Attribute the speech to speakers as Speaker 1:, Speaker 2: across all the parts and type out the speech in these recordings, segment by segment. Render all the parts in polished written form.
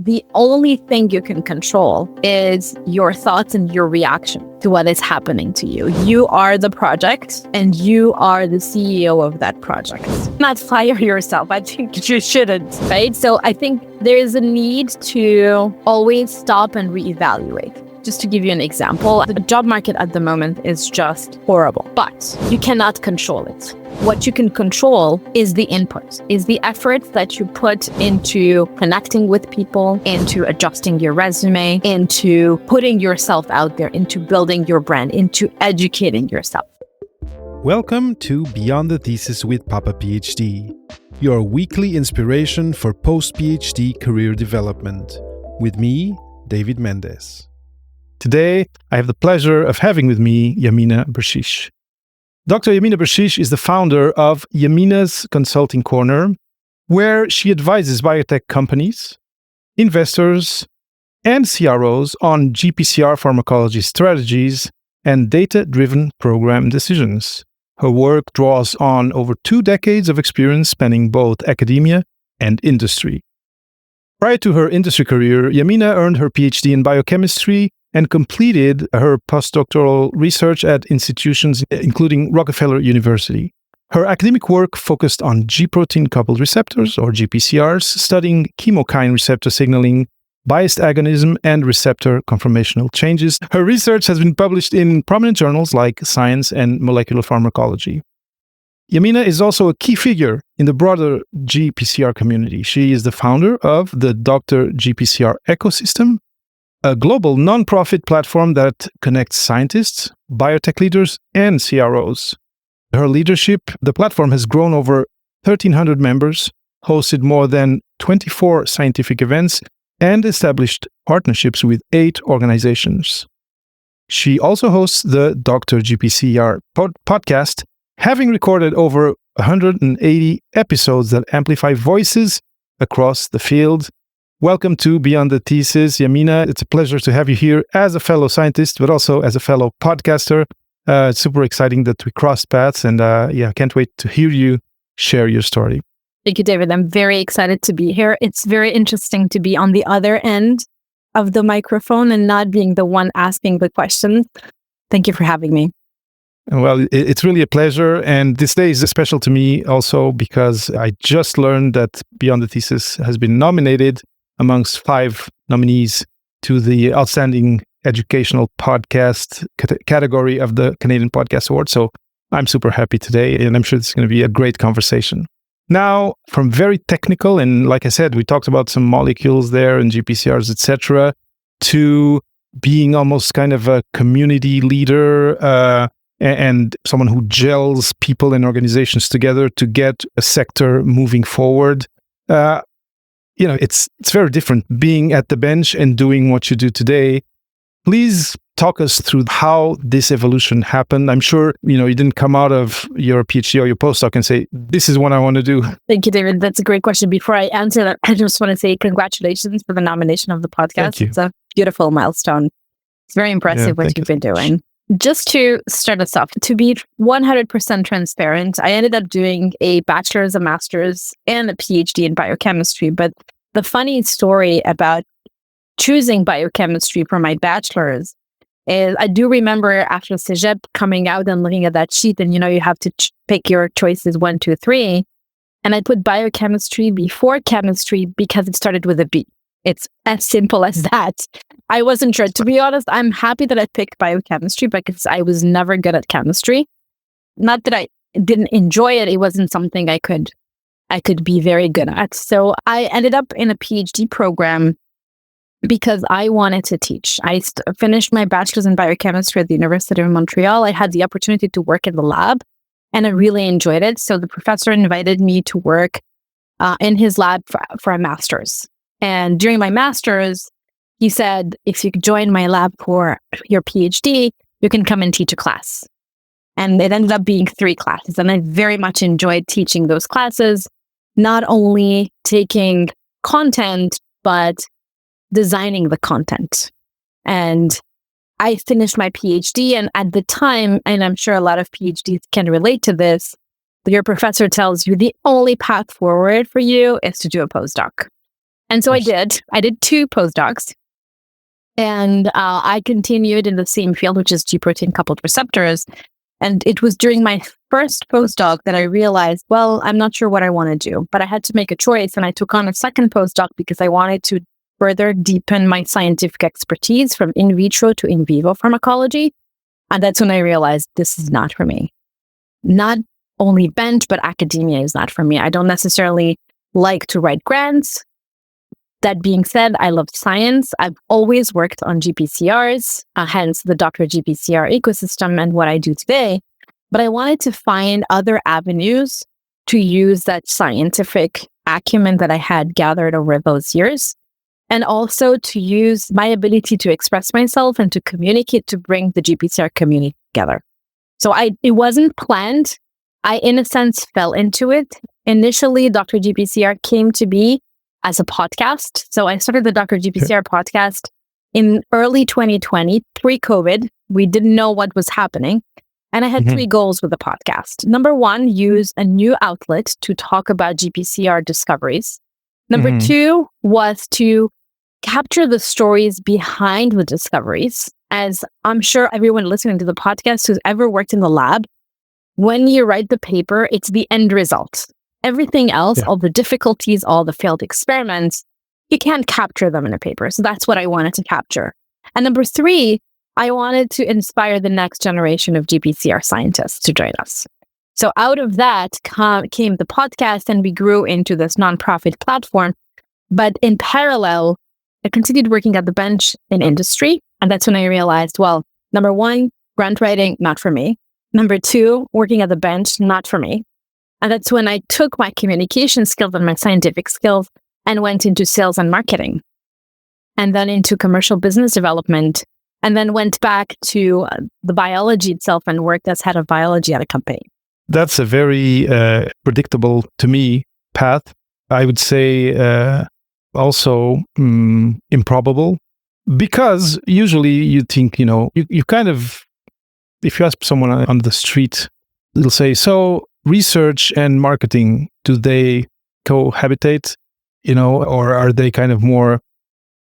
Speaker 1: the only thing you can control is your thoughts and your reaction to what is happening to you. You are the project and you are the CEO of that project. Not fire yourself. I think you shouldn't, right? So I think there is a need to always stop and reevaluate. Just to give you an example, the job market at the moment is just horrible, but you cannot control it. What you can control is the input, is the effort that you put into connecting with people, into adjusting your resume, into putting yourself out there, into building your brand, into educating yourself.
Speaker 2: Welcome to Beyond the Thesis with Papa PhD, your weekly inspiration for post-PhD career development. With me, David Mendes. Today, I have the pleasure of having with me Yamina Berchiche. Dr. Yamina Berchiche is the founder of Yamina's Consulting Corner, where she advises biotech companies, investors, and CROs on GPCR pharmacology strategies and data-driven program decisions. Her work draws on over 2 decades of experience spanning both academia and industry. Prior to her industry career, Yamina earned her PhD in biochemistry and completed her postdoctoral research at institutions including Rockefeller University. Her academic work focused on G-protein-coupled receptors, or GPCRs, studying chemokine receptor signaling, biased agonism, and receptor conformational changes. Her research has been published in prominent journals like Science and Molecular Pharmacology. Yamina is also a key figure in the broader GPCR community. She is the founder of the Dr. GPCR ecosystem, a global nonprofit platform that connects scientists, biotech leaders, and CROs. Her leadership, the platform has grown over 1,300 members, hosted more than 24 scientific events, and established partnerships with 8 organizations. She also hosts the Dr. GPCR podcast, having recorded over 180 episodes that amplify voices across the field. Welcome to Beyond the Thesis, Yamina. It's a pleasure to have you here as a fellow scientist, but also as a fellow podcaster. It's super exciting that we crossed paths, and I can't wait to hear you share your story.
Speaker 1: Thank you, David. I'm very excited to be here. It's very interesting to be on the other end of the microphone and not being the one asking the questions. Thank you for having me.
Speaker 2: Well, it's really a pleasure, and this day is special to me also because I just learned that Beyond the Thesis has been nominated amongst 5 nominees to the Outstanding Educational Podcast category of the Canadian Podcast Award. So I'm super happy today, and I'm sure it's going to be a great conversation. Now, from very technical, and like I said, we talked about some molecules there and GPCRs, etc., to being almost kind of a community leader and someone who gels people and organizations together to get a sector moving forward. It's very different being at the bench and doing what you do today. Please talk us through how this evolution happened. I'm sure, you didn't come out of your PhD or your postdoc and say, this is what I want to do.
Speaker 1: Thank you, David. That's a great question. Before I answer that, I just want to say congratulations for the nomination of the podcast.
Speaker 2: Thank you.
Speaker 1: It's a beautiful milestone. It's very impressive what you've been doing. Just to start us off, to be 100% transparent, I ended up doing a bachelor's, a master's, and a PhD in biochemistry. But the funny story about choosing biochemistry for my bachelor's is I do remember after Cégep coming out and looking at that sheet, and you have to pick your choices 1, 2, 3. And I put biochemistry before chemistry because it started with a B. It's as simple as that. I wasn't sure. To be honest, I'm happy that I picked biochemistry because I was never good at chemistry. Not that I didn't enjoy it. It wasn't something I could be very good at. So I ended up in a PhD program because I wanted to teach. I finished my bachelor's in biochemistry at the University of Montreal. I had the opportunity to work in the lab, and I really enjoyed it. So the professor invited me to work in his lab for a master's. And during my master's, he said, if you join my lab for your PhD, you can come and teach a class. And it ended up being 3 classes. And I very much enjoyed teaching those classes, not only taking content, but designing the content. And I finished my PhD. And at the time, and I'm sure a lot of PhDs can relate to this, your professor tells you the only path forward for you is to do a postdoc. And so I did 2 postdocs. And I continued in the same field, which is G protein coupled receptors. And it was during my first postdoc that I realized, well, I'm not sure what I want to do, but I had to make a choice. And I took on a second postdoc because I wanted to further deepen my scientific expertise from in vitro to in vivo pharmacology. And that's when I realized this is not for me. Not only bench, but academia is not for me. I don't necessarily like to write grants. That being said, I love science. I've always worked on GPCRs, hence the Dr. GPCR ecosystem and what I do today. But I wanted to find other avenues to use that scientific acumen that I had gathered over those years, and also to use my ability to express myself and to communicate to bring the GPCR community together. So it wasn't planned. I, in a sense, fell into it. Initially, Dr. GPCR came to be as a podcast. So I started the Dr. GPCR podcast in early 2020, pre-COVID. We didn't know what was happening. And I had 3 goals with the podcast. Number 1, use a new outlet to talk about GPCR discoveries. Number 2 was to capture the stories behind the discoveries. As I'm sure everyone listening to the podcast who's ever worked in the lab, when you write the paper, it's the end result. Everything else, all the difficulties, all the failed experiments, you can't capture them in a paper. So that's what I wanted to capture. And number 3, I wanted to inspire the next generation of GPCR scientists to join us. So out of that came the podcast, and we grew into this nonprofit platform. But in parallel, I continued working at the bench in industry. And that's when I realized, well, number 1, grant writing, not for me. Number 2, working at the bench, not for me. And that's when I took my communication skills and my scientific skills and went into sales and marketing, and then into commercial business development, and then went back to the biology itself and worked as head of biology at a company.
Speaker 2: That's a very predictable, to me, path. I would say also improbable, because usually you think, you kind of, if you ask someone on the street, they'll say, so research and marketing, do they cohabitate, or are they kind of more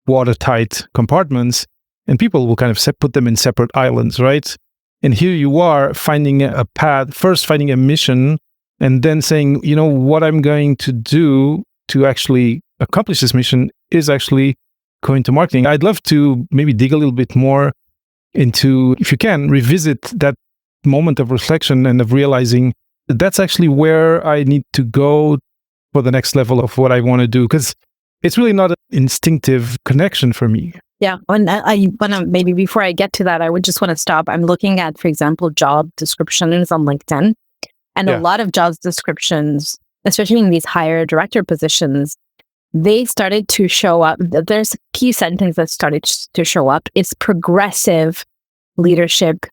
Speaker 2: watertight compartments? And people will kind of put them in separate islands, right? And here you are finding a path, first finding a mission, and then saying, what I'm going to do to actually accomplish this mission is actually going to marketing. I'd love to maybe dig a little bit more into, if you can, revisit that moment of reflection and of realizing that's actually where I need to go for the next level of what I want to do, because it's really not an instinctive connection for me.
Speaker 1: Yeah. And I want to, maybe before I get to that, I would just want to stop. I'm looking at, for example, job descriptions on LinkedIn, and a lot of job descriptions, especially in these higher director positions, they started to show up. There's a key sentence that started to show up. It's progressive leadership,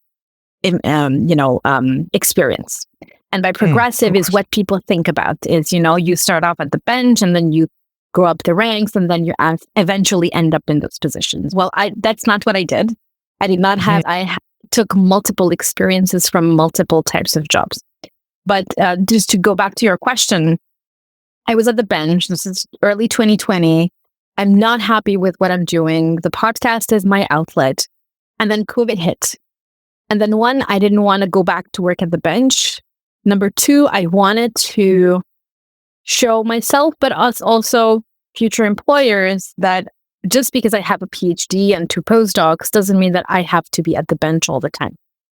Speaker 1: experience. And by progressive is what people think about is, you start off at the bench and then you go up the ranks and then you eventually end up in those positions. Well, that's not what I did. I did not have, I took multiple experiences from multiple types of jobs. But just to go back to your question, I was at the bench. This is early 2020. I'm not happy with what I'm doing. The podcast is my outlet. And then COVID hit. And then 1, I didn't want to go back to work at the bench. Number 2, I wanted to show myself, but us also future employers, that just because I have a PhD and 2 postdocs doesn't mean that I have to be at the bench all the time.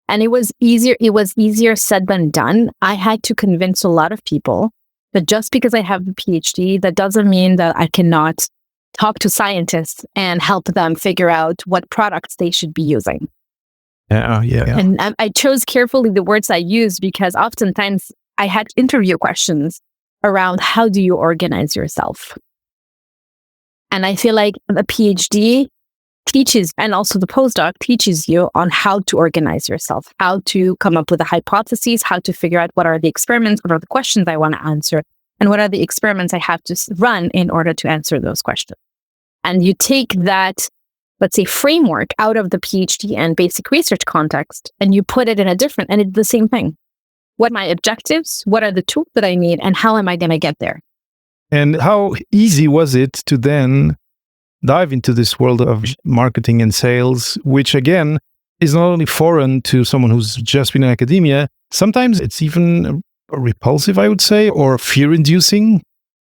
Speaker 1: And it was easier said than done. I had to convince a lot of people that just because I have a PhD, that doesn't mean that I cannot talk to scientists and help them figure out what products they should be using.
Speaker 2: Yeah.
Speaker 1: And I chose carefully the words I used, because oftentimes I had interview questions around how do you organize yourself? And I feel like the PhD teaches, and also the postdoc teaches you on how to organize yourself, how to come up with the hypotheses, how to figure out what are the experiments, what are the questions I want to answer, and what are the experiments I have to run in order to answer those questions. And you take that, let's say, framework out of the PhD and basic research context, and you put it in a different, and it's the same thing. What are my objectives? What are the tools that I need? And how am I going to get there?
Speaker 2: And how easy was it to then dive into this world of marketing and sales, which again is not only foreign to someone who's just been in academia, sometimes it's even repulsive, I would say, or fear-inducing.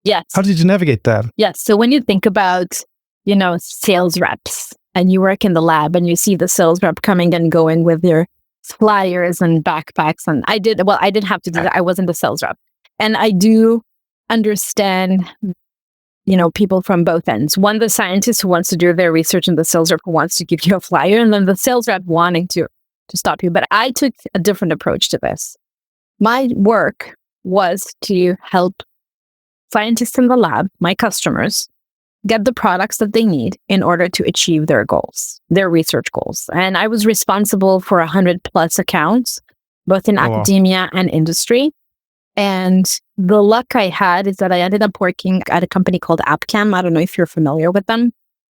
Speaker 1: Yes.
Speaker 2: How did you navigate that?
Speaker 1: Yes. So when you think about, sales reps and you work in the lab and you see the sales rep coming and going with their flyers and backpacks, and I didn't have to do that. I wasn't a sales rep. And I do understand, people from both ends. One, the scientist who wants to do their research, and the sales rep who wants to give you a flyer, and then the sales rep wanting to stop you. But I took a different approach to this. My work was to help scientists in the lab, my customers, get the products that they need in order to achieve their goals, their research goals. And I was responsible for 100+ accounts, both in academia and industry. And the luck I had is that I ended up working at a company called Abcam. I don't know if you're familiar with them,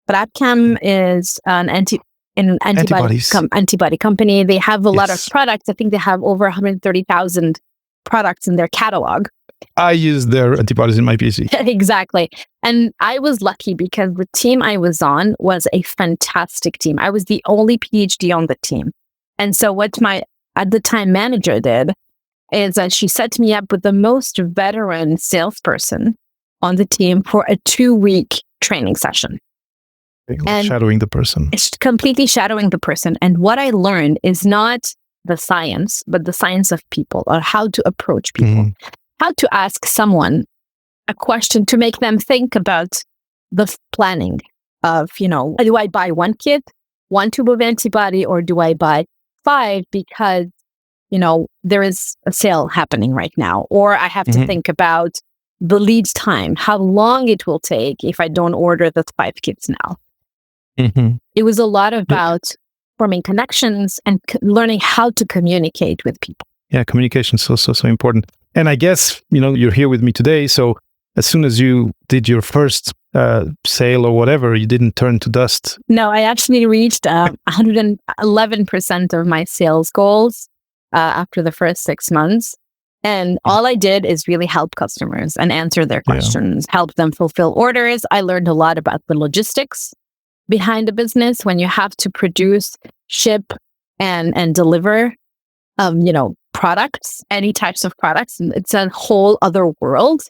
Speaker 1: but Abcam is an antibody company. They have a lot of products. I think they have over 130,000 products in their catalog.
Speaker 2: I use their antibodies in my PhD.
Speaker 1: Exactly. And I was lucky because the team I was on was a fantastic team. I was the only PhD on the team. And so what my, at the time, manager did is that she set me up with the most veteran salesperson on the team for a 2-week training session.
Speaker 2: And shadowing the person.
Speaker 1: It's completely shadowing the person. And what I learned is not the science, but the science of people, or how to approach people, how to ask someone a question to make them think about the planning of, do I buy 1 kit, 1 tube of antibody, or do I buy 5 because there is a sale happening right now, or I have to think about the lead time, how long it will take if I don't order the 5 kits now. It was a lot about forming connections and learning how to communicate with people.
Speaker 2: Yeah, communication is so important. And I guess, you're here with me today. So as soon as you did your first sale or whatever, you didn't turn to dust.
Speaker 1: No, I actually reached 111% of my sales goals after the first 6 months. And all I did is really help customers and answer their questions, help them fulfill orders. I learned a lot about the logistics behind the business when you have to produce, ship, and deliver, products, any types of products. It's a whole other world.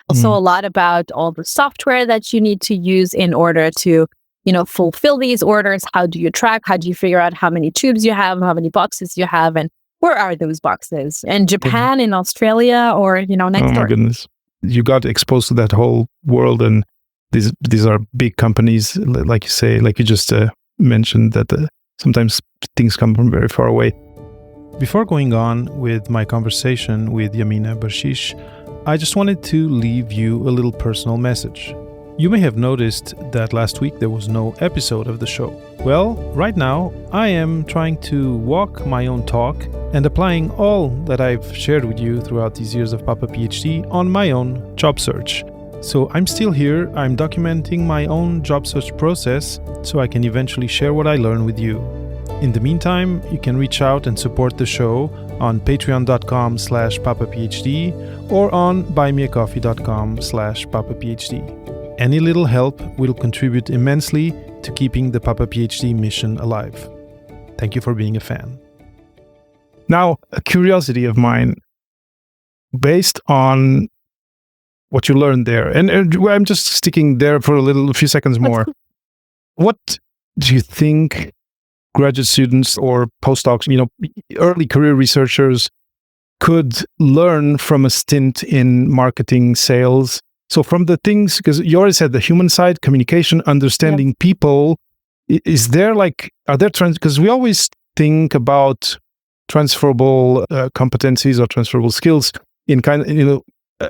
Speaker 1: Also a lot about all the software that you need to use in order to, fulfill these orders. How do you track? How do you figure out how many tubes you have, how many boxes you have, and where are those boxes? In Japan, in Australia, or, next door?
Speaker 2: Oh my goodness. You got exposed to that whole world, and these are big companies, like you say, like you just mentioned, that sometimes things come from very far away. Before going on with my conversation with Yamina Berchiche, I just wanted to leave you a little personal message. You may have noticed that last week there was no episode of the show. Well, right now I am trying to walk my own talk and applying all that I've shared with you throughout these years of Papa PhD on my own job search. So I'm still here, I'm documenting my own job search process so I can eventually share what I learn with you. In the meantime, you can reach out and support the show on patreon.com/papaphd or on buymeacoffee.com/papaphd. Any little help will contribute immensely to keeping the Papa PhD mission alive. Thank you for being a fan. Now, a curiosity of mine, based on what you learned there, and I'm just sticking there for a few seconds more. What do you think graduate students or postdocs, early career researchers could learn from a stint in marketing, sales? So from the things, because you already said the human side, communication, understanding people, is there are there trends? Because we always think about transferable competencies or transferable skills in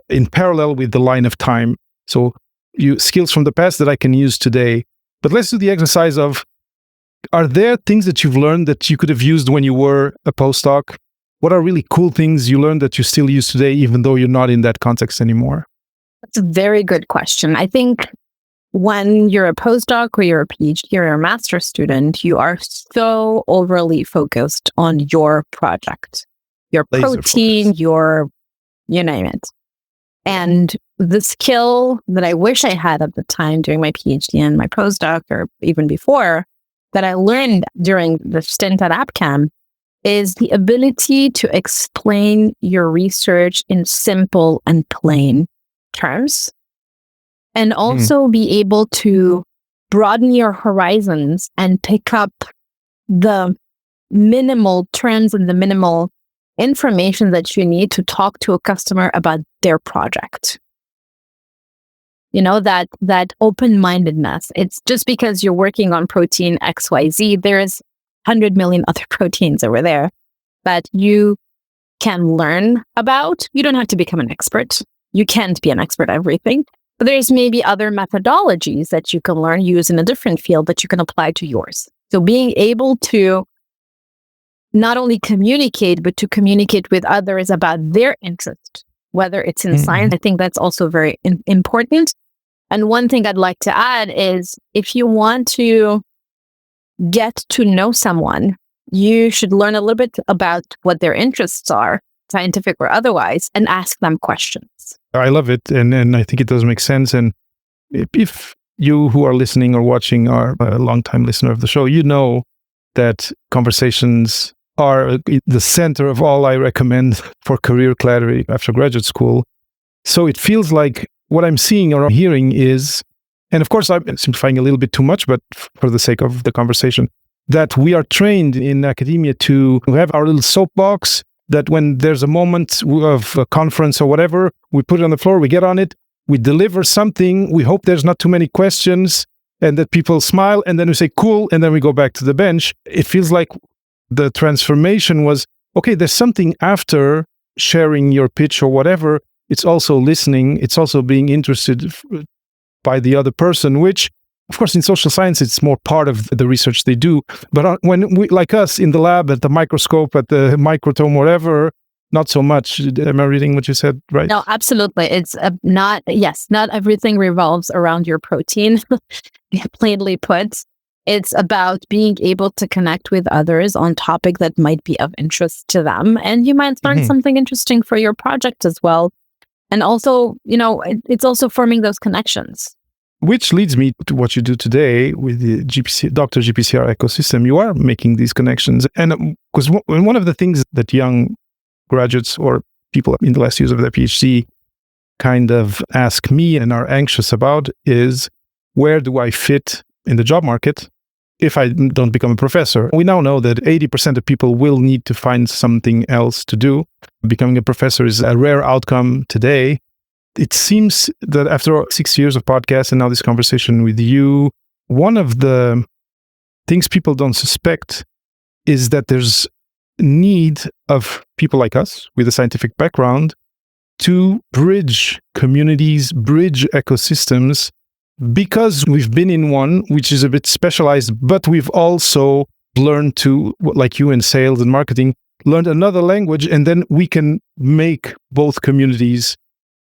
Speaker 2: in parallel with the line of time. So skills from the past that I can use today. But let's do the exercise of, are there things that you've learned that you could have used when you were a postdoc? What are really cool things you learned that you still use today, even though you're not in that context anymore?
Speaker 1: That's a very good question. I think when you're a postdoc or you're a PhD or you're a master's student, you are so overly focused on your project, your protein, you name it. And the skill that I wish I had at the time during my PhD and my postdoc, or even before, that I learned during the stint at AppCam, is the ability to explain your research in simple and plain terms, and also be able to broaden your horizons and pick up the minimal terms and the minimal information that you need to talk to a customer about their project. That open-mindedness. It's just because you're working on protein XYZ, there's 100 million other proteins over there that you can learn about. You don't have to become an expert. You can't be an expert at everything. But there's maybe other methodologies that you can learn, use in a different field that you can apply to yours. So being able to not only communicate, but to communicate with others about their interest, whether it's in science, I think that's also very important. And one thing I'd like to add is if you want to get to know someone, you should learn a little bit about what their interests are, scientific or otherwise, and ask them questions.
Speaker 2: I love it. And I think it does make sense. And if you who are listening or watching are a longtime listener of the show, you know that conversations are the center of all I recommend for career clarity after graduate school. So it feels like what I'm seeing or hearing is, and of course I'm simplifying a little bit too much, but for the sake of the conversation, that we are trained in academia to have our little soapbox, that when there's a moment of a conference or whatever, we put it on the floor, we get on it, we deliver something, we hope there's not too many questions, and that people smile, and then we say, cool, and then we go back to the bench. It feels like the transformation was, okay, there's something after sharing your pitch or whatever. It's also listening. It's also being interested by the other person, which, of course, in social science, it's more part of the research they do. But when we, like us, in the lab, at the microscope, at the microtome, whatever, not so much. Am I reading what you said right?
Speaker 1: No, absolutely. It's not everything revolves around your protein, plainly put. It's about being able to connect with others on topic that might be of interest to them. And you might learn something interesting for your project as well. And also, it's also forming those connections.
Speaker 2: Which leads me to what you do today with the Dr. GPCR ecosystem. You are making these connections. And because one of the things that young graduates or people in the last years of their PhD kind of ask me and are anxious about is, where do I fit in the job market if I don't become a professor? We now know that 80% of people will need to find something else to do. Becoming a professor is a rare outcome today. It seems that after 6 years of podcasts and now this conversation with you, one of the things people don't suspect is that there's need of people like us with a scientific background to bridge communities, bridge ecosystems, because we've been in one which is a bit specialized, but we've also learned to, like you in sales and marketing, learned another language, and then we can make both communities.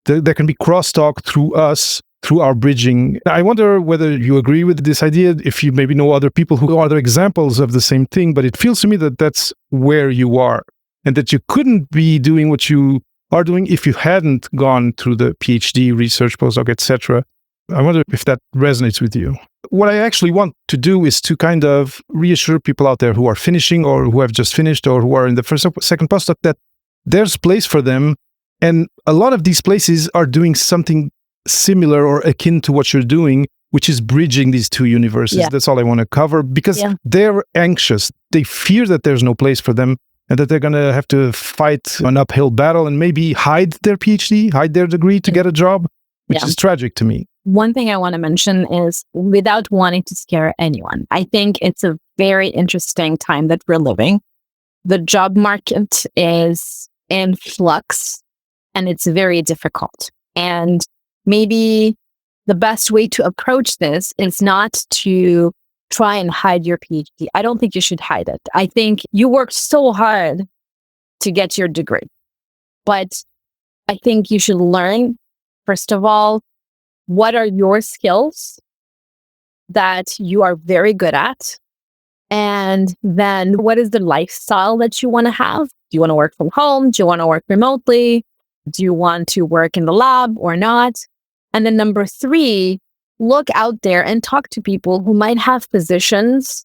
Speaker 2: There can be crosstalk through us, through our bridging. I wonder whether you agree with this idea, if you maybe know other people who are other examples of the same thing, but it feels to me that that's where you are, and that you couldn't be doing what you are doing if you hadn't gone through the PhD, research, postdoc, etc. I wonder if that resonates with you. What I actually want to do is to kind of reassure people out there who are finishing or who have just finished or who are in the first or second postdoc that there's place for them. And a lot of these places are doing something similar or akin to what you're doing, which is bridging these two universes. Yeah. That's all I want to cover, because they're anxious. They fear that there's no place for them and that they're going to have to fight an uphill battle and maybe hide their PhD, hide their degree to get a job, which is tragic to me.
Speaker 1: One thing I want to mention is, without wanting to scare anyone, I think it's a very interesting time that we're living. The job market is in flux and it's very difficult. And maybe the best way to approach this is not to try and hide your PhD. I don't think you should hide it. I think you worked so hard to get your degree. But I think you should learn, first of all, what are your skills that you are very good at? And then what is the lifestyle that you want to have? Do you want to work from home? Do you want to work remotely? Do you want to work in the lab or not? And then number 3, look out there and talk to people who might have positions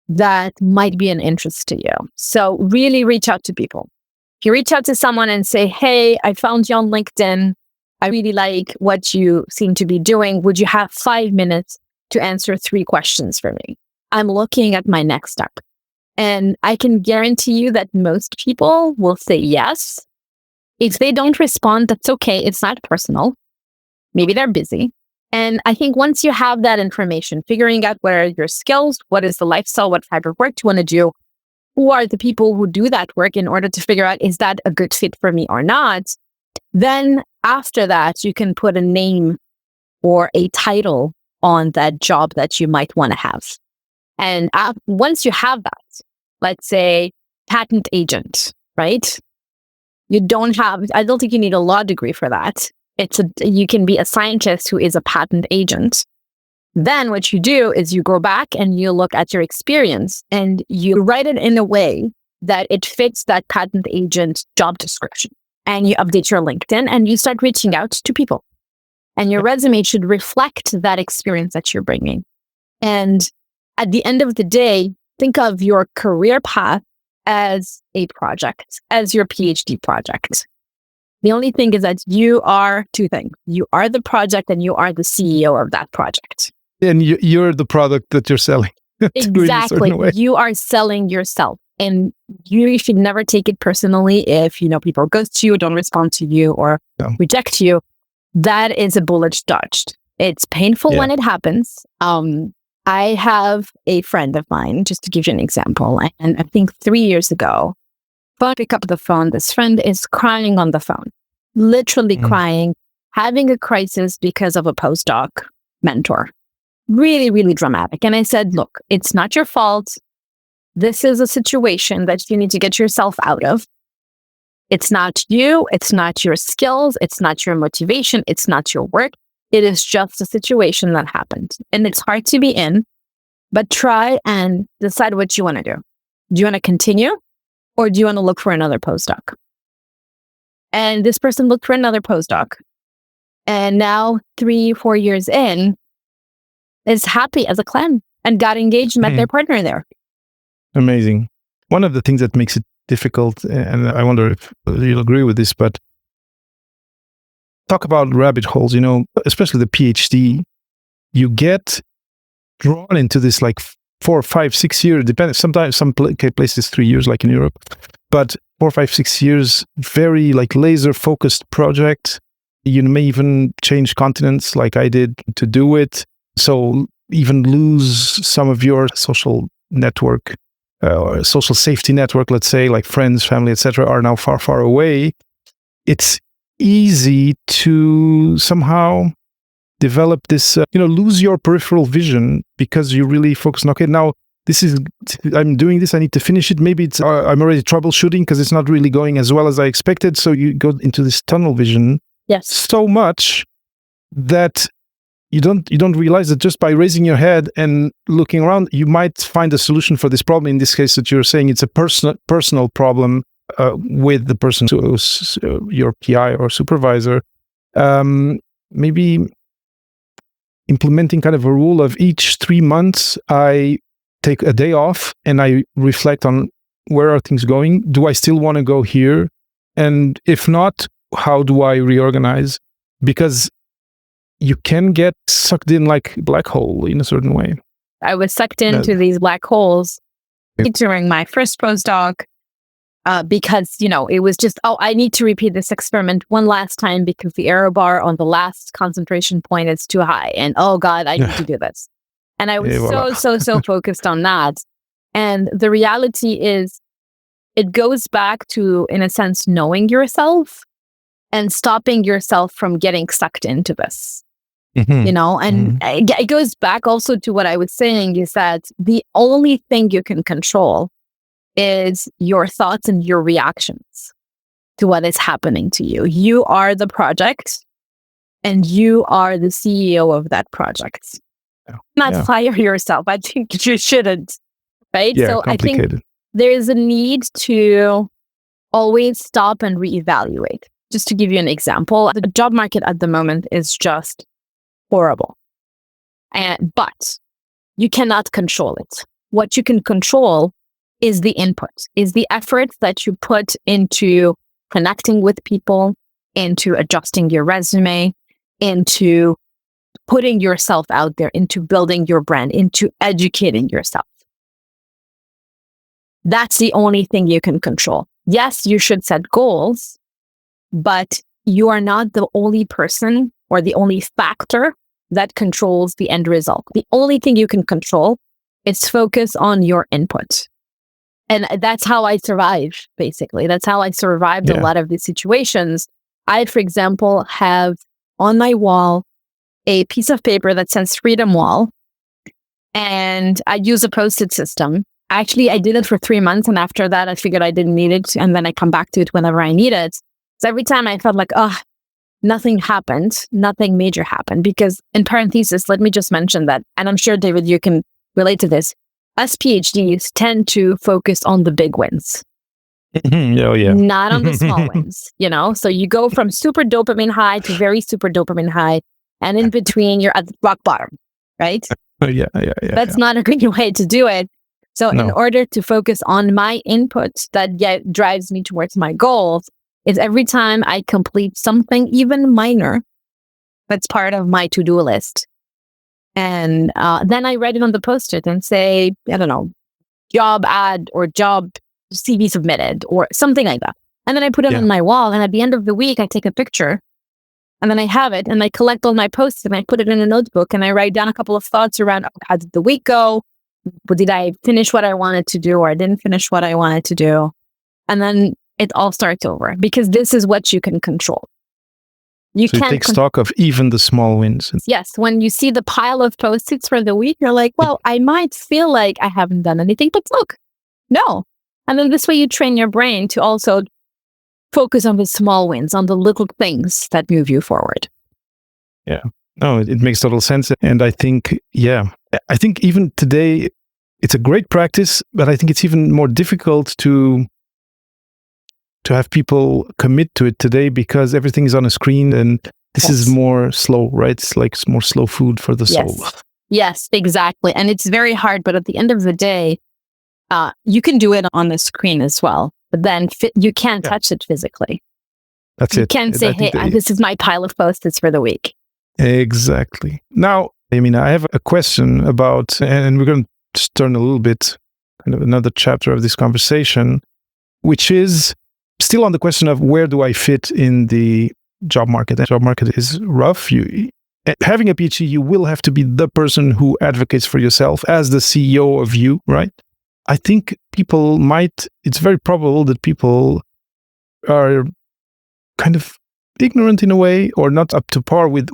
Speaker 1: that might be an interest to you. So really reach out to people. If you reach out to someone and say, hey, I found you on LinkedIn. I really like what you seem to be doing. Would you have 5 minutes to answer 3 questions for me? I'm looking at my next step. And I can guarantee you that most people will say yes. If they don't respond, that's okay. It's not personal. Maybe they're busy. And I think once you have that information, figuring out what are your skills, what is the lifestyle, what type of work do you want to do, who are the people who do that work in order to figure out, is that a good fit for me or not? Then after that, you can put a name or a title on that job that you might want to have. And once you have that, let's say patent agent, right? I don't think you need a law degree for that. You can be a scientist who is a patent agent. Then what you do is you go back and you look at your experience and you write it in a way that it fits that patent agent job description. And you update your LinkedIn and you start reaching out to people. And your resume should reflect that experience that you're bringing. And at the end of the day, think of your career path as a project, as your PhD project. The only thing is that you are 2 things. You are the project and you are the CEO of that project.
Speaker 2: And you're the product that you're selling.
Speaker 1: Exactly. You are selling yourself. And you should never take it personally if, people ghost you, don't respond to you, or reject you. That is a bullet dodged. It's painful when it happens. I have a friend of mine, just to give you an example, and I think 3 years ago, I pick up the phone. This friend is crying on the phone, literally crying, having a crisis because of a postdoc mentor. Really, really dramatic. And I said, look, it's not your fault. This is a situation that you need to get yourself out of. It's not you. It's not your skills. It's not your motivation. It's not your work. It is just a situation that happened. And it's hard to be in, but try and decide what you want to do. Do you want to continue or do you want to look for another postdoc? And this person looked for another postdoc. And now 3-4 years in, is happy as a clam and got engaged, met their partner there.
Speaker 2: Amazing. One of the things that makes it difficult, and I wonder if you'll agree with this, but talk about rabbit holes, especially the PhD, you get drawn into this like 4, 5, 6 years, depending, sometimes some places 3 years, like in Europe, but 4, 5, 6 years, very like laser focused project. You may even change continents like I did to do it. So even lose some of your social network or social safety network, let's say, like friends, family, etc., are now far, far away. It's easy to somehow develop this, lose your peripheral vision because you really focus on, okay, now I'm doing this, I need to finish it. Maybe I'm already troubleshooting because it's not really going as well as I expected. So you go into this tunnel vision so much that you don't realize that just by raising your head and looking around, you might find a solution for this problem. In this case, that you're saying it's a personal problem with the person who's your PI or supervisor. Maybe implementing kind of a rule of each 3 months, I take a day off and I reflect on where are things going. Do I still want to go here? And if not, how do I reorganize? Because you can get sucked in like a black hole in a certain way.
Speaker 1: I was sucked into these black holes during my first postdoc because, it was just, I need to repeat this experiment one last time because the error bar on the last concentration point is too high. And oh God, I need to do this. And I was so focused on that. And the reality is it goes back to, in a sense, knowing yourself and stopping yourself from getting sucked into this. It goes back also to what I was saying is that the only thing you can control is your thoughts and your reactions to what is happening to you. You are the project and you are the CEO of that project. Not fire yourself. I think you shouldn't, right? So I think there is a need to always stop and reevaluate. just to give you an example, the job market at the moment is just horrible. But you cannot control it. What you can control is the input, is the effort that you put into connecting with people, into adjusting your resume, into putting yourself out there, into building your brand, into educating yourself. That's the only thing you can control. Yes, you should set goals, but you are not the only person or the only factor that controls the end result. The only thing you can control is focus on your input. And that's how I survive, basically. That's how I survived a lot of these situations. I, for example, have on my wall a piece of paper that says Freedom Wall, and I use a Post-it system. Actually, I did it for 3 months, and after that, I figured I didn't need it, and then I come back to it whenever I need it. So every time I felt like, nothing happened, nothing major happened, because in parentheses, let me just mention that, and I'm sure, David, you can relate to this, us PhDs tend to focus on the big wins. Not on the small wins, So you go from super dopamine high to very super dopamine high, and in between, you're at rock bottom, right? That's not a good way to do it. So in order to focus on my input that drives me towards my goals, is every time I complete something even minor that's part of my to-do list. And then I write it on the Post-it and say, I don't know, job ad or job CV submitted or something like that. And then I put it on my wall. And at the end of the week, I take a picture and then I have it and I collect all my posts and I put it in a notebook and I write down a couple of thoughts around how did the week go? Did I finish what I wanted to do or I didn't finish what I wanted to do? And then it all starts over because this is what you can control.
Speaker 2: You take stock of even the small wins.
Speaker 1: Yes. When you see the pile of Post-its for the week, you're like, well, I might feel like I haven't done anything, but look, no. And then this way you train your brain to also focus on the small wins, on the little things that move you forward.
Speaker 2: Yeah. No, it makes total sense. And I think, I think even today, it's a great practice, but I think it's even more difficult to have people commit to it today because everything is on a screen and this is more slow, right? It's like more slow food for the soul.
Speaker 1: Yes, exactly. And it's very hard, but at the end of the day, you can do it on the screen as well, but then you can't touch it physically.
Speaker 2: That's
Speaker 1: you can't say, hey, this is my pile of Post-its for the week.
Speaker 2: Exactly. Now, Yamina, I have a question about, and we're going to turn a little bit, kind of another chapter of this conversation, which is still on the question of where do I fit in the job market? The job market is rough. Having a PhD, you will have to be the person who advocates for yourself as the CEO of you, right? I think it's very probable that people are kind of ignorant in a way or not up to par with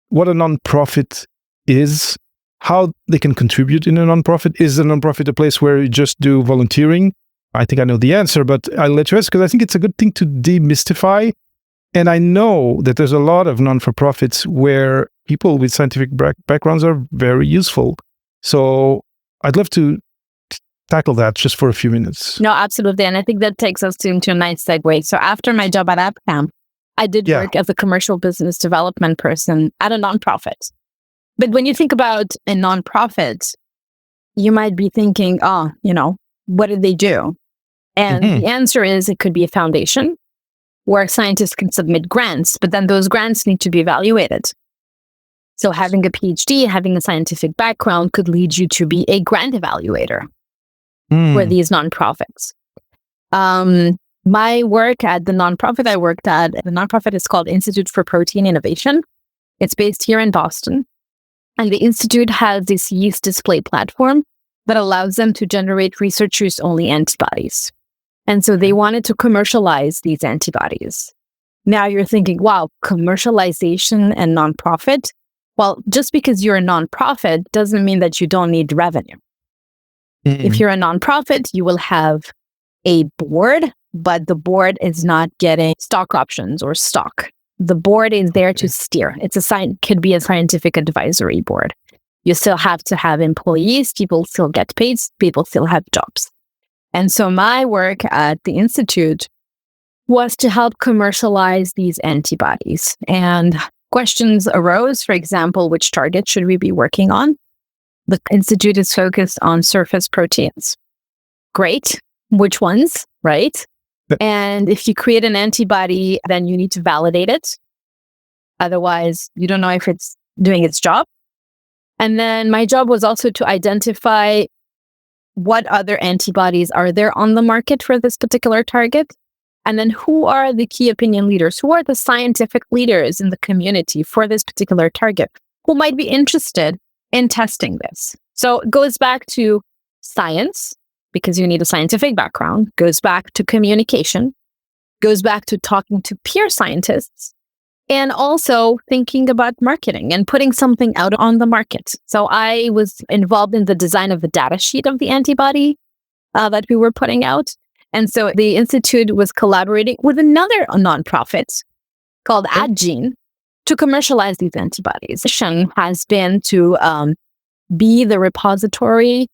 Speaker 2: what a nonprofit is, how they can contribute in a nonprofit. Is a nonprofit a place where you just do volunteering? I think I know the answer, but I'll let you ask because I think it's a good thing to demystify. And I know that there's a lot of non-for-profits where people with scientific backgrounds are very useful. So I'd love to tackle that just for a few minutes.
Speaker 1: No, absolutely. And I think that takes us into a nice segue. So after my job at AppCamp, I did work as a commercial business development person at a nonprofit. But when you think about a nonprofit, you might be thinking, what did they do? And the answer is it could be a foundation where scientists can submit grants, but then those grants need to be evaluated. So having a PhD, having a scientific background could lead you to be a grant evaluator for these nonprofits. My work at the nonprofit I worked at, the nonprofit is called Institute for Protein Innovation. It's based here in Boston. And the Institute has this yeast display platform that allows them to generate researchers-only antibodies. And so they wanted to commercialize these antibodies. Now you're thinking, wow, commercialization and nonprofit? Well, just because you're a nonprofit doesn't mean that you don't need revenue. If you're a nonprofit, you will have a board, but the board is not getting stock options or stock. The board is there to steer. Could be a scientific advisory board. You still have to have employees. People still get paid. People still have jobs. And so my work at the Institute was to help commercialize these antibodies. And questions arose, for example, which target should we be working on? The institute is focused on surface proteins. Great. Which ones, right? And if you create an antibody, then you need to validate it. Otherwise, you don't know if it's doing its job. And then my job was also to identify what other antibodies are there on the market for this particular target. And then who are the key opinion leaders? Who are the scientific leaders in the community for this particular target who might be interested in testing this? So it goes back to science, because you need a scientific background, goes back to communication, goes back to talking to peer scientists, and also thinking about marketing and putting something out on the market. So I was involved in the design of the data sheet of the antibody that we were putting out. And so the Institute was collaborating with another nonprofit called AdGene to commercialize these antibodies. The mission has been to be the repository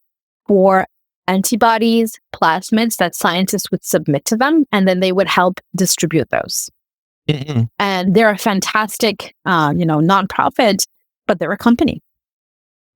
Speaker 1: for antibodies, plasmids that scientists would submit to them, and then they would help distribute those. Mm-hmm. And they're a fantastic, nonprofit, but they're a company.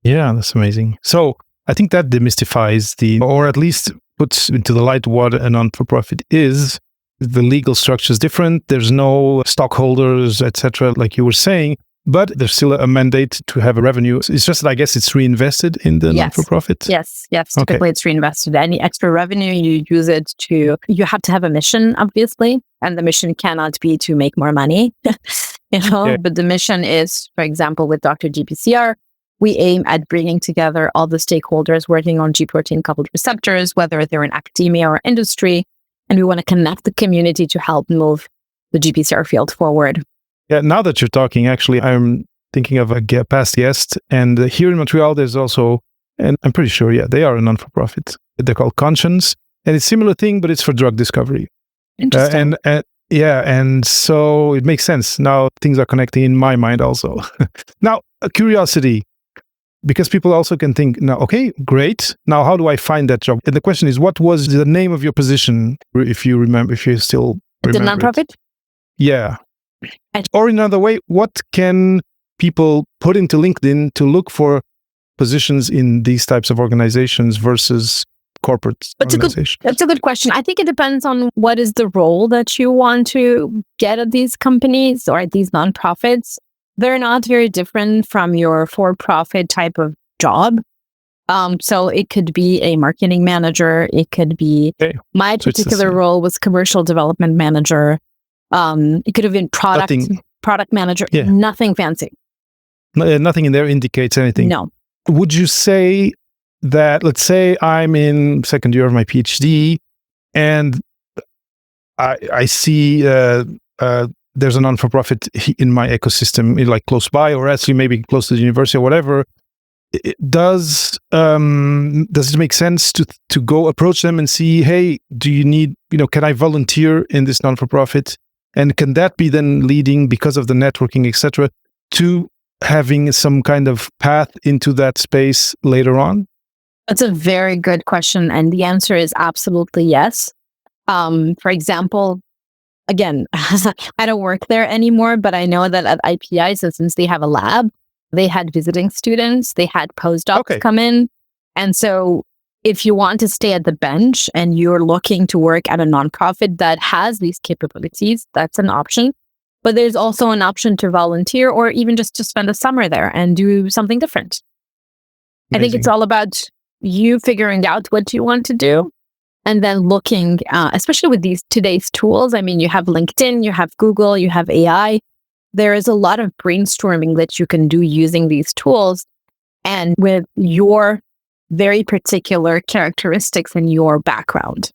Speaker 2: Yeah, that's amazing. So I think that demystifies or at least puts into the light what a non-for-profit is. The legal structure is different. There's no stockholders, etc., like you were saying, but there's still a mandate to have a revenue. It's just that I guess it's reinvested in the non-for-profit.
Speaker 1: Yes. Typically it's reinvested. Any extra revenue, you use it you have to have a mission, obviously, and the mission cannot be to make more money, but the mission is, for example, with Dr. GPCR, we aim at bringing together all the stakeholders working on G protein coupled receptors, whether they're in academia or industry, and we want to connect the community to help move the GPCR field forward.
Speaker 2: Yeah, now that you're talking, actually, I'm thinking of a past guest, and here in Montreal, there's also, and I'm pretty sure, they are a non-for-profit. They're called Conscience, and it's a similar thing, but it's for drug discovery.
Speaker 1: Interesting.
Speaker 2: And so it makes sense. Now things are connecting in my mind also. Now, a curiosity, because people also can think, now, okay, great. Now, how do I find that job? And the question is, what was the name of your position, if you still remember
Speaker 1: the nonprofit?
Speaker 2: it? Yeah. Or in another way, what can people put into LinkedIn to look for positions in these types of organizations versus corporate organizations?
Speaker 1: That's a good question. I think it depends on what is the role that you want to get at these companies or at these nonprofits. They're not very different from your for-profit type of job. So it could be a marketing manager. It could be my particular role was commercial development manager. It could have been product manager. Yeah. Nothing fancy.
Speaker 2: Nothing in there indicates anything.
Speaker 1: No.
Speaker 2: Would you say that, let's say I'm in second year of my PhD and I see there's a non-for-profit in my ecosystem, like close by, or actually maybe close to the university or whatever. Does it make sense to go approach them and see, hey, do you need, can I volunteer in this non-for-profit? And can that be then leading, because of the networking, etc., to having some kind of path into that space later on?
Speaker 1: That's a very good question. And the answer is absolutely yes. For example, again, I don't work there anymore, but I know that at IPI, so since they have a lab, they had visiting students, they had postdocs come in. And so if you want to stay at the bench and you're looking to work at a nonprofit that has these capabilities, that's an option. But there's also an option to volunteer or even just to spend a summer there and do something different. Amazing. I think it's all about you figuring out what you want to do and then looking, especially with today's tools. I mean, you have LinkedIn, you have Google, you have AI. There is a lot of brainstorming that you can do using these tools and with your very particular characteristics and your background.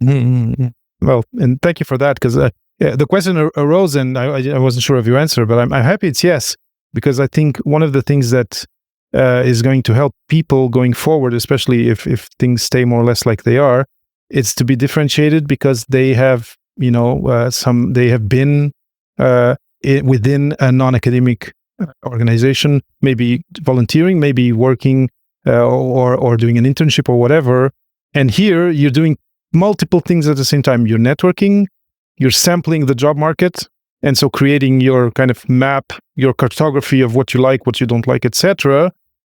Speaker 2: Mm-hmm. Well, and thank you for that, because the question arose and I wasn't sure of your answer, but I'm happy it's yes, because I think one of the things that is going to help people going forward, especially if things stay more or less like they are, it's to be differentiated because they have, they have been within a non-academic organization, maybe volunteering, maybe working or doing an internship or whatever. And here you're doing multiple things at the same time. You're networking, you're sampling the job market, and so creating your kind of map, your cartography of what you like, what you don't like, etc.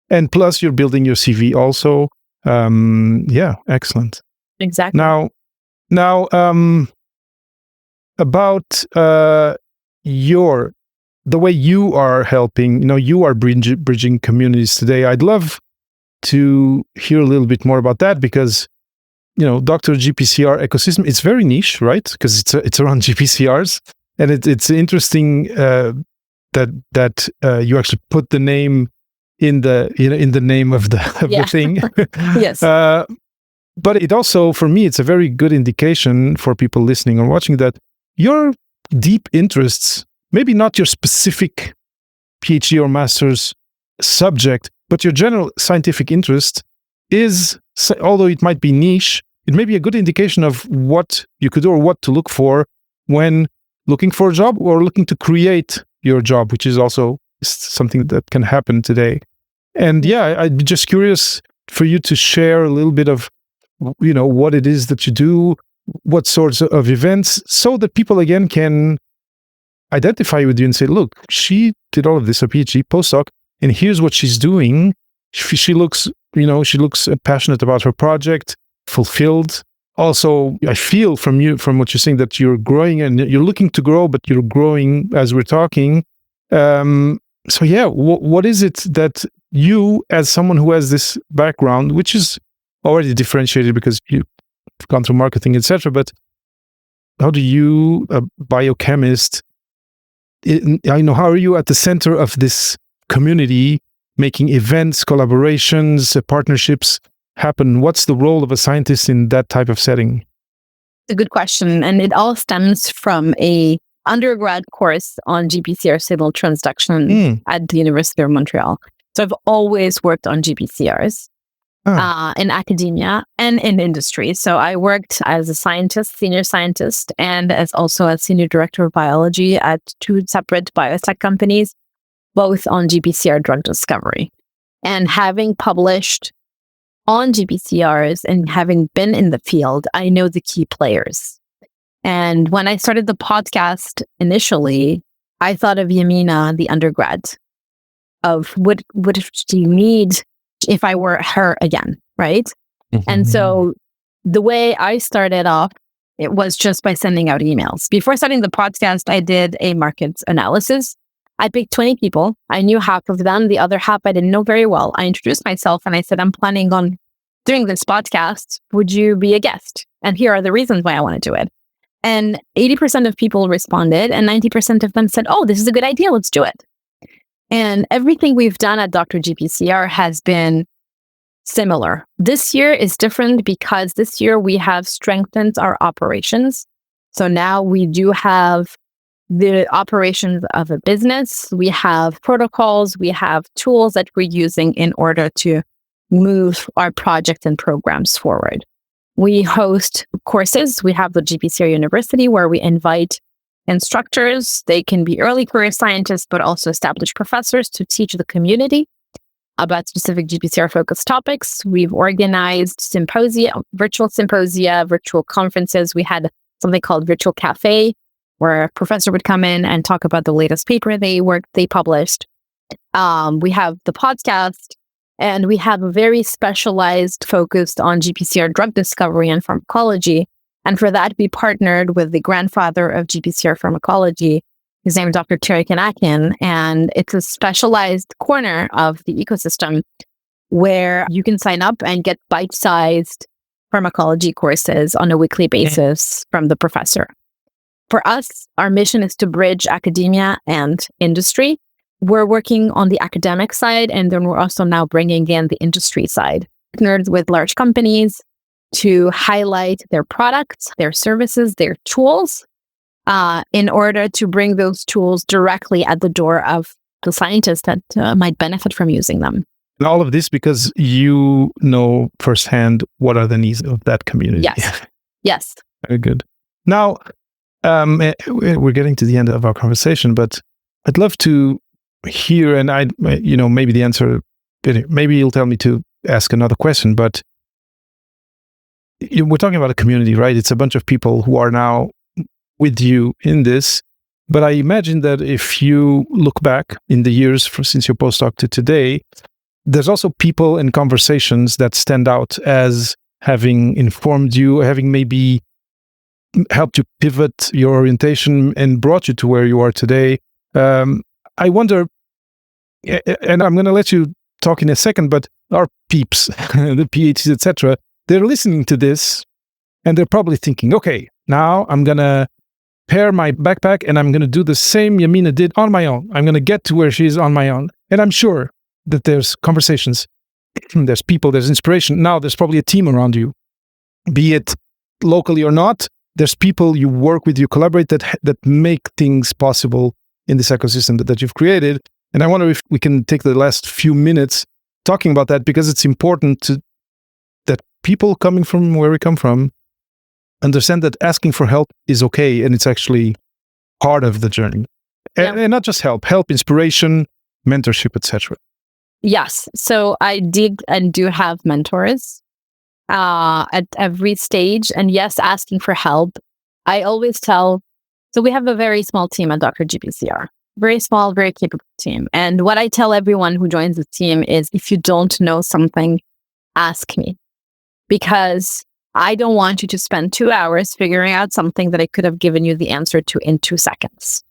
Speaker 2: And plus, you're building your CV also. Excellent.
Speaker 1: Exactly.
Speaker 2: Now, about the way you are helping. You are bridging communities today. I'd love to hear a little bit more about that, because Dr. GPCR ecosystem, it's very niche, right? Because it's around GPCRs, and it's interesting that you actually put the name in the name of the thing.
Speaker 1: Yes.
Speaker 2: But it also, for me, it's a very good indication for people listening or watching that your deep interests, maybe not your specific PhD or master's subject, but your general scientific interest is, although it might be niche, it may be a good indication of what you could do or what to look for when looking for a job or looking to create your job, which is also something that can happen today. And I'd be just curious for you to share a little bit of, what it is that you do, what sorts of events, so that people again can identify with you and say, look, she did all of this, a PhD, postdoc, and here's what she's doing. She looks passionate about her project, fulfilled. Also, I feel from what you're saying, that you're growing and you're looking to grow, but you're growing as we're talking. What is it that you, as someone who has this background, which is already differentiated because you've gone through marketing, etc., but how do you, a biochemist, how are you at the center of this community, making events, collaborations, partnerships happen? What's the role of a scientist in that type of setting?
Speaker 1: It's a good question. And it all stems from a undergrad course on GPCR signal transduction at the University of Montreal. So I've always worked on GPCRs in academia and in industry. So I worked as a scientist, senior scientist, and as also a senior director of biology at 2 separate biotech companies, both on GPCR drug discovery. And having published on GPCRs and having been in the field, I know the key players. And when I started the podcast initially, I thought of Yamina, the undergrad, of what do you need if I were her again, right? Mm-hmm. And so the way I started off, it was just by sending out emails. Before starting the podcast, I did a market analysis. I picked 20 people. I knew half of them. The other half I didn't know very well. I introduced myself and I said, I'm planning on doing this podcast. Would you be a guest? And here are the reasons why I want to do it. And 80% of people responded and 90% of them said, oh, this is a good idea. Let's do it. And everything we've done at Dr. GPCR has been similar. This year is different because this year we have strengthened our operations. So now we do have the operations of a business. We have protocols. We have tools that we're using in order to move our projects and programs forward. We host courses. We have the GPCR University where we invite instructors. They can be early career scientists, but also established professors to teach the community about specific GPCR-focused topics. We've organized symposia, virtual conferences. We had something called Virtual Cafe, where a professor would come in and talk about the latest paper they published. We have the podcast, and we have a very specialized focused on GPCR drug discovery and pharmacology. And for that, we partnered with the grandfather of GPCR pharmacology. His name is Dr. Terry Kanakian, and it's a specialized corner of the ecosystem where you can sign up and get bite-sized pharmacology courses on a weekly basis from the professor. For us, our mission is to bridge academia and industry. We're working on the academic side, and then we're also now bringing in the industry side. Partnered with large companies to highlight their products, their services, their tools, in order to bring those tools directly at the door of the scientists that might benefit from using them.
Speaker 2: And all of this because you know firsthand what are the needs of that community.
Speaker 1: Yes. Yes.
Speaker 2: Very good. Now, we're getting to the end of our conversation, but I'd love to hear, and maybe the answer, maybe you'll tell me to ask another question, but we're talking about a community, right? It's a bunch of people who are now with you in this. But I imagine that if you look back in the years since your postdoc to today, there's also people and conversations that stand out as having informed you, having maybe helped you pivot your orientation and brought you to where you are today. I wonder, and I'm going to let you talk in a second, but our peeps, the PhDs, etc., they're listening to this and they're probably thinking, okay, now I'm going to pair my backpack and I'm going to do the same Yamina did on my own. I'm going to get to where she is on my own. And I'm sure that there's conversations, there's people, there's inspiration. Now there's probably a team around you, be it locally or not. There's people you work with, you collaborate that make things possible in this ecosystem that you've created. And I wonder if we can take the last few minutes talking about that, because it's important that people coming from where we come from understand that asking for help is okay, and it's actually part of the journey. And not just help, inspiration, mentorship, etc.
Speaker 1: Yes. So I did and do have mentors at every stage. And yes, asking for help. I always tell, so we have a very small team at Dr. GPCR, very small, very capable team. And what I tell everyone who joins the team is, if you don't know something, ask me, because I don't want you to spend 2 hours figuring out something that I could have given you the answer to in 2 seconds.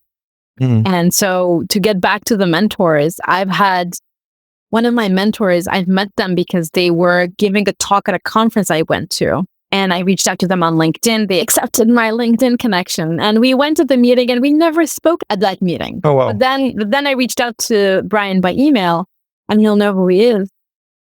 Speaker 1: And so to get back to the mentors, I've had one of my mentors, I've met them because they were giving a talk at a conference I went to. And I reached out to them on LinkedIn. They accepted my LinkedIn connection. And we went to the meeting and we never spoke at that meeting.
Speaker 2: Oh, wow.
Speaker 1: But then I reached out to Brian by email, and he'll know who he is.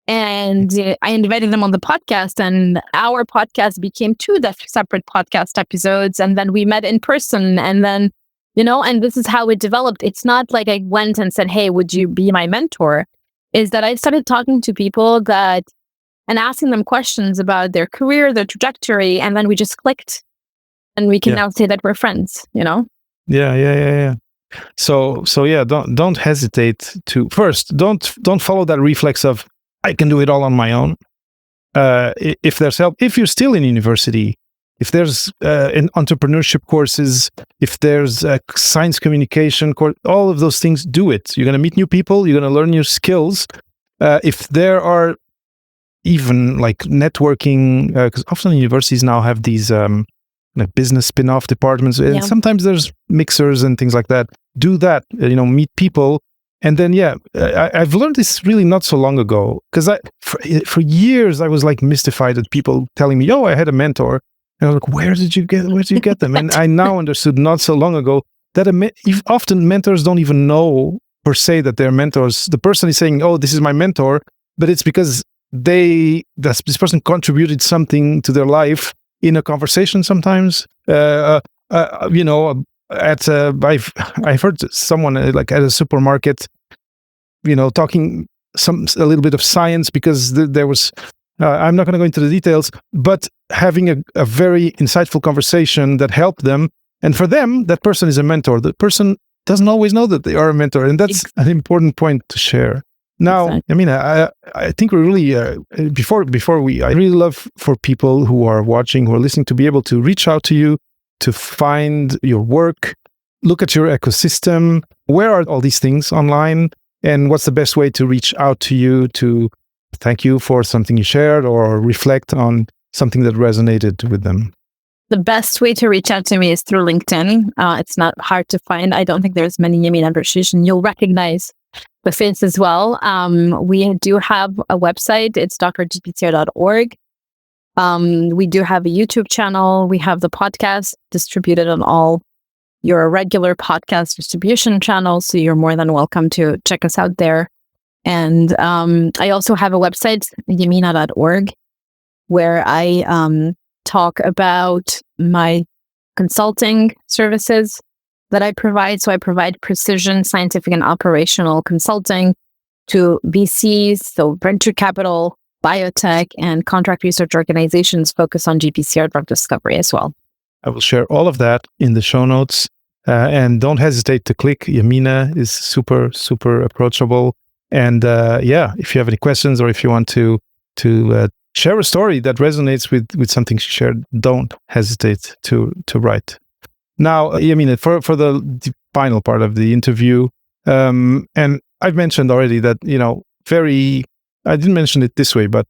Speaker 1: And I invited them on the podcast, and our podcast became 2 separate podcast episodes. And then we met in person, and then, and this is how it developed. It's not like I went and said, hey, would you be my mentor? Is that I started talking to people and asking them questions about their career, their trajectory. And then we just clicked, and we can now say that we're friends,
Speaker 2: Yeah. So yeah, don't hesitate to first, don't follow that reflex of, I can do it all on my own. If there's help, if you're still in university, if there's in entrepreneurship courses, if there's a science communication course, all of those things, do it. You're going to meet new people. You're going to learn new skills. If there are even like networking, because often universities now have these business spin-off departments, and sometimes there's mixers and things like that. Do that. Meet people. And then, I've learned this really not so long ago, because for years I was like mystified at people telling me, "Oh, I had a mentor," and I was like, "Where did you get them?" And I now understood not so long ago that often mentors don't even know per se that they're mentors. The person is saying, "Oh, this is my mentor," but it's because this person contributed something to their life in a conversation. Sometimes, I've heard someone like at a supermarket, talking a little bit of science, because there was, I'm not going to go into the details, but having a very insightful conversation that helped them. And for them, that person is a mentor. The person doesn't always know that they are a mentor. And that's an important point to share. Now, exactly. I think we're really, I really love for people who are watching, who are listening, to be able to reach out to you, to find your work, look at your ecosystem. Where are all these things online? And what's the best way to reach out to you to thank you for something you shared or reflect on something that resonated with them?
Speaker 1: The best way to reach out to me is through LinkedIn. It's not hard to find. I don't think there's many Yamina Berchiche, and you'll recognize the face as well. We do have a website. It's drgpcr.org. We do have a YouTube channel. We have the podcast distributed on all your regular podcast distribution channels. So you're more than welcome to check us out there. And I also have a website, yamina.org, where I talk about my consulting services that I provide. So I provide precision scientific and operational consulting to VCs, so venture capital, biotech, and contract research organizations focused on GPCR drug discovery as well.
Speaker 2: I will share all of that in the show notes. And don't hesitate to click. Yamina is super, super approachable. And if you have any questions, or if you want to share a story that resonates with something she shared, don't hesitate to write. Now, for the final part of the interview, and I've mentioned already that, I didn't mention it this way, but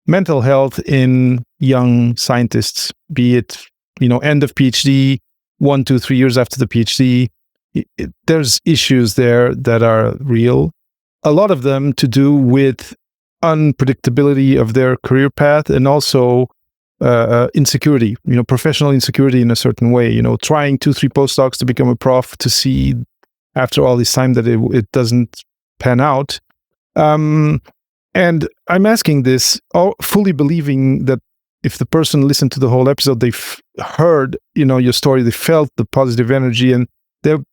Speaker 2: mental health in young scientists, be it, end of PhD, 1, 2, 3 years after the PhD, there's issues there that are real. A lot of them to do with unpredictability of their career path, and also insecurity, professional insecurity in a certain way, trying 2, 3 postdocs to become a prof, to see after all this time that it doesn't pan out. And I'm asking this, fully believing that if the person listened to the whole episode, they've heard, your story, they felt the positive energy, and they're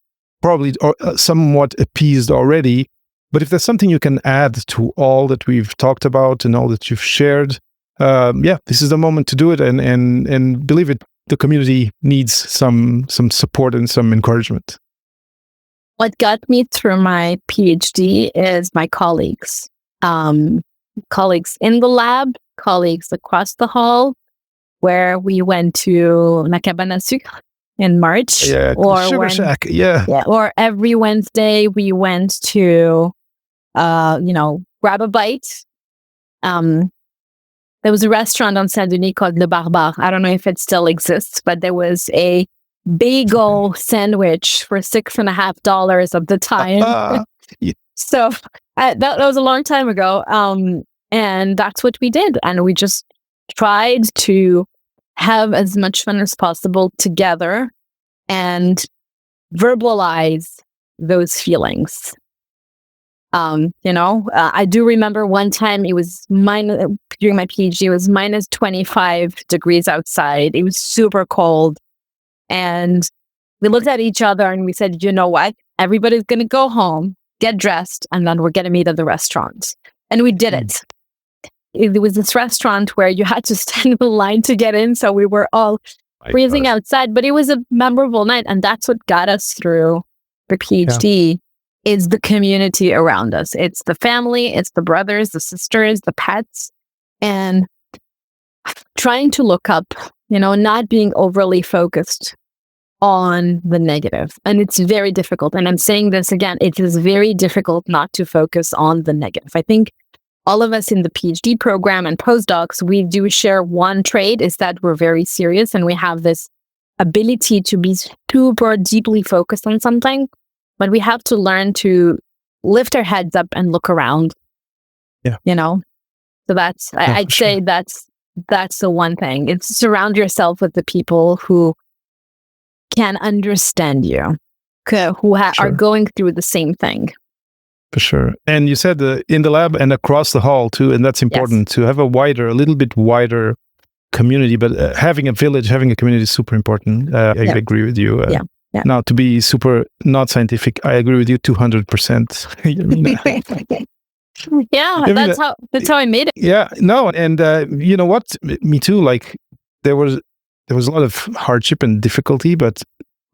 Speaker 2: probably somewhat appeased already. But if there's something you can add to all that we've talked about and all that you've shared, this is the moment to do it. And believe it, the community needs some support and some encouragement.
Speaker 1: What got me through my PhD is my colleagues. Colleagues in the lab, colleagues across the hall, where we went to La Cabane à Sucre in March.
Speaker 2: Yeah, Sugar Shack. Yeah.
Speaker 1: Or every Wednesday we went to, grab a bite. There was a restaurant on Saint-Denis called Le Barbare. I don't know if it still exists, but there was a bagel sandwich for $6.50 at the time.
Speaker 2: Yeah.
Speaker 1: So that was a long time ago. And that's what we did. And we just tried to have as much fun as possible together and verbalize those feelings. I do remember one time it was during my PhD, it was minus 25 degrees outside. It was super cold. And we looked at each other and we said, you know what? Everybody's going to go home, get dressed, and then we're going to meet at the restaurant. And we did it. It was this restaurant where you had to stand in line to get in. So we were all freezing outside, but it was a memorable night. And that's what got us through the PhD. Is the community around us. It's the family, it's the brothers, the sisters, the pets, and trying to look up, not being overly focused on the negative. And it's very difficult. And I'm saying this again, it is very difficult not to focus on the negative. I think all of us in the PhD program and postdocs, we do share one trait, is that we're very serious and we have this ability to be super deeply focused on something. But we have to learn to lift our heads up and look around.
Speaker 2: Yeah.
Speaker 1: So I'd say that's the one thing. It's surround yourself with the people who can understand you, who are going through the same thing.
Speaker 2: For sure. And you said in the lab and across the hall too, and that's important to have a little bit wider community, but having a village, having a community is super important. I agree with you.
Speaker 1: Yeah.
Speaker 2: Now, to be super not scientific, I agree with you 200%.
Speaker 1: That's how I made it.
Speaker 2: Yeah, no, and you know what? Me too. Like there was a lot of hardship and difficulty, but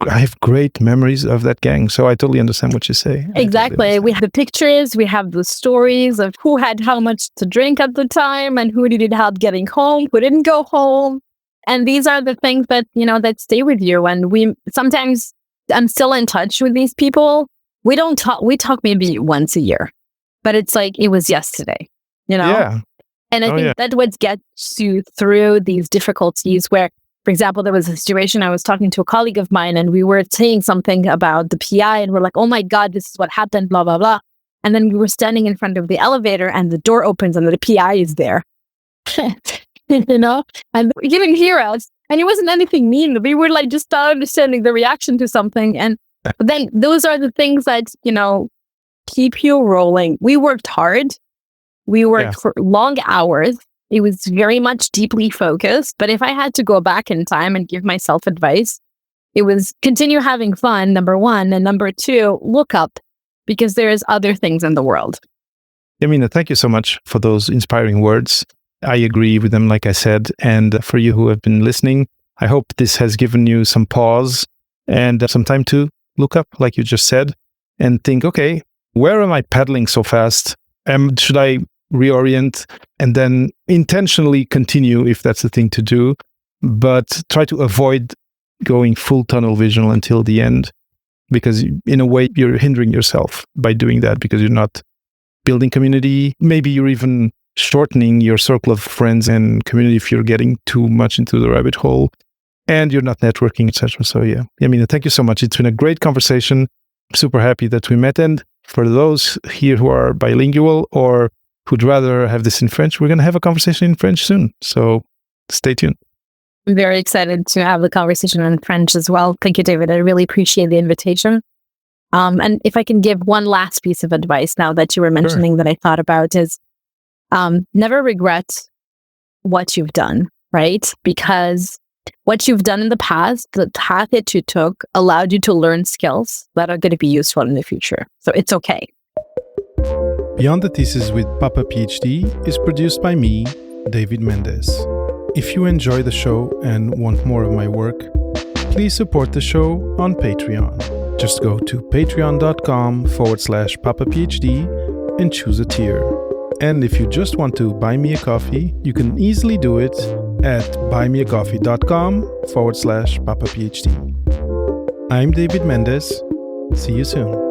Speaker 2: I have great memories of that gang. So I totally understand what you say.
Speaker 1: Exactly. We have the pictures, we have the stories of who had how much to drink at the time and who needed help getting home, who didn't go home. And these are the things that, that stay with you. And sometimes I'm still in touch with these people. We talk maybe once a year, but it's like it was yesterday,
Speaker 2: Yeah.
Speaker 1: And I think that what gets you through these difficulties where, for example, there was a situation, I was talking to a colleague of mine and we were saying something about the PI and we're like, oh my God, this is what happened, blah, blah, blah. And then we were standing in front of the elevator and the door opens and the PI is there. And he didn't hear us, and it wasn't anything mean. We were like just not understanding the reaction to something, and but then those are the things that keep you rolling. We worked hard, we worked for long hours. It was very much deeply focused. But if I had to go back in time and give myself advice, it was continue having fun, number one, and number two, look up, because there's other things in the world.
Speaker 2: Yamina, thank you so much for those inspiring words. I agree with them, like I said. And for you who have been listening, I hope this has given you some pause and some time to look up, like you just said, and think, okay, where am I pedaling so fast? Should I reorient and then intentionally continue if that's the thing to do, but try to avoid going full tunnel vision until the end, because in a way you're hindering yourself by doing that, because you're not building community. Maybe you're even shortening your circle of friends and community if you're getting too much into the rabbit hole, and you're not networking, etc. So yeah, Yamina, thank you so much. It's been a great conversation. Super happy that we met. And for those here who are bilingual or who'd rather have this in French, we're going to have a conversation in French soon. So stay tuned.
Speaker 1: I'm very excited to have the conversation in French as well. Thank you, David. I really appreciate the invitation. And if I can give one last piece of advice now that you were mentioning that I thought about is never regret what you've done, right? Because what you've done in the past, the path that you took allowed you to learn skills that are going to be useful in the future. So it's okay.
Speaker 2: Beyond the Thesis with Papa PhD is produced by me, David Mendez. If you enjoy the show and want more of my work, please support the show on Patreon. Just go to patreon.com/Papa PhD and choose a tier. And if you just want to buy me a coffee, you can easily do it at buymeacoffee.com/Papa PhD. I'm David Mendez. See you soon.